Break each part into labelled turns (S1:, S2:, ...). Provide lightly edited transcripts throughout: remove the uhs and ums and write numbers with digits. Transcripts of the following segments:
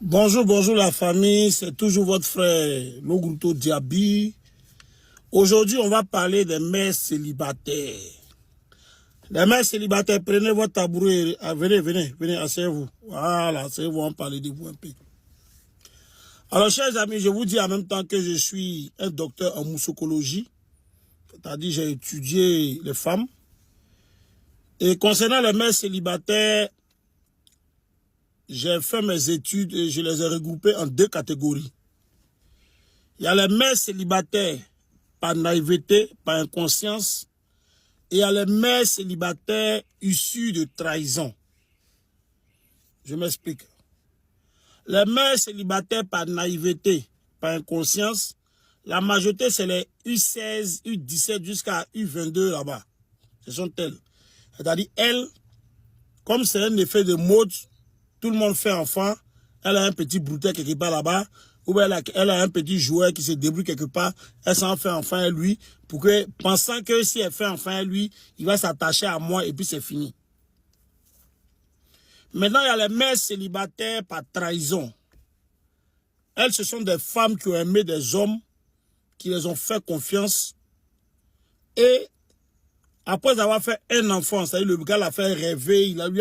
S1: Bonjour, bonjour la famille, c'est toujours votre frère Logruto Diaby. Aujourd'hui, on va parler des mères célibataires. Les mères célibataires, prenez votre tabouret, venez, asseyez-vous. Voilà, asseyez-vous, on va parler de vous un peu. Alors, chers amis, je vous dis en même temps que je suis un docteur en moussocologie, c'est-à-dire j'ai étudié les femmes. Et concernant les mères célibataires, j'ai fait mes études et je les ai regroupées en deux catégories. Il y a les mères célibataires par naïveté, par inconscience, et il y a les mères célibataires issues de trahison. Je m'explique. Les mères célibataires par naïveté, par inconscience, la majorité c'est les U16, U17 jusqu'à U22 là-bas. Ce sont elles. C'est-à-dire elles, comme c'est un effet de mode, tout le monde fait enfant, elle a un petit broutet quelque part là-bas, ou bien elle a un petit joueur qui se débrouille quelque part, elle s'en fait enfant à lui, pour que, pensant que si elle fait enfant à lui, il va s'attacher à moi et puis c'est fini. Maintenant, il y a les mères célibataires par trahison. Elles, ce sont des femmes qui ont aimé des hommes, qui les ont fait confiance, et après avoir fait un enfant, c'est-à-dire le gars l'a fait rêver, il lui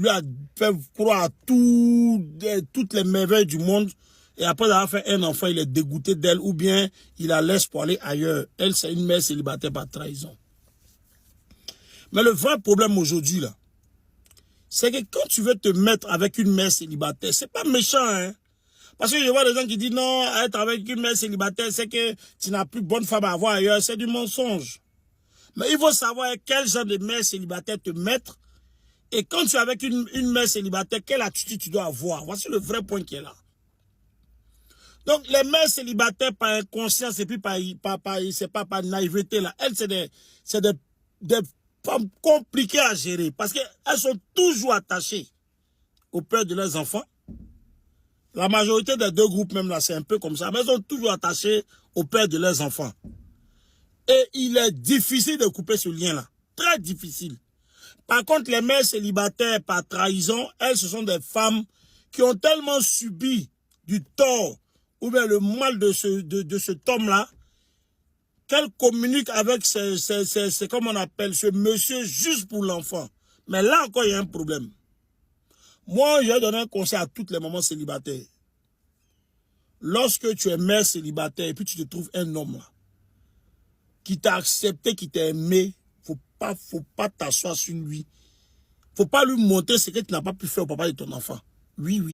S1: a fait croire à toutes les merveilles du monde. Et après avoir fait un enfant, il est dégoûté d'elle ou bien il la laisse pour aller ailleurs. Elle, c'est une mère célibataire par trahison. Mais le vrai problème aujourd'hui, là, c'est que quand tu veux te mettre avec une mère célibataire, c'est pas méchant, hein. Parce que je vois des gens qui disent non, être avec une mère célibataire, c'est que tu n'as plus bonne femme à avoir ailleurs. C'est du mensonge. Mais il faut savoir quel genre de mère célibataire te mettre. Et quand tu es avec une mère célibataire, quelle attitude tu dois avoir. Voici le vrai point qui est là. Donc, les mères célibataires par inconscience et puis c'est pas par naïveté là. Elles, c'est des femmes compliquées à gérer. Parce qu'elles sont toujours attachées au père de leurs enfants. La majorité des deux groupes même là, c'est un peu comme ça. Mais elles sont toujours attachées au père de leurs enfants. Et il est difficile de couper ce lien-là. Très difficile. Par contre, les mères célibataires par trahison, elles, ce sont des femmes qui ont tellement subi du tort ou bien le mal de cet homme-là qu'elles communiquent avec comme on appelle, ce monsieur juste pour l'enfant. Mais là encore, il y a un problème. Moi, je donne un conseil à toutes les mamans célibataires. Lorsque tu es mère célibataire et puis tu te trouves un homme là, qui t'a accepté, qui t'a aimé, faut pas t'asseoir sur lui. Faut pas lui montrer ce que tu n'as pas pu faire au papa de ton enfant. Oui, oui.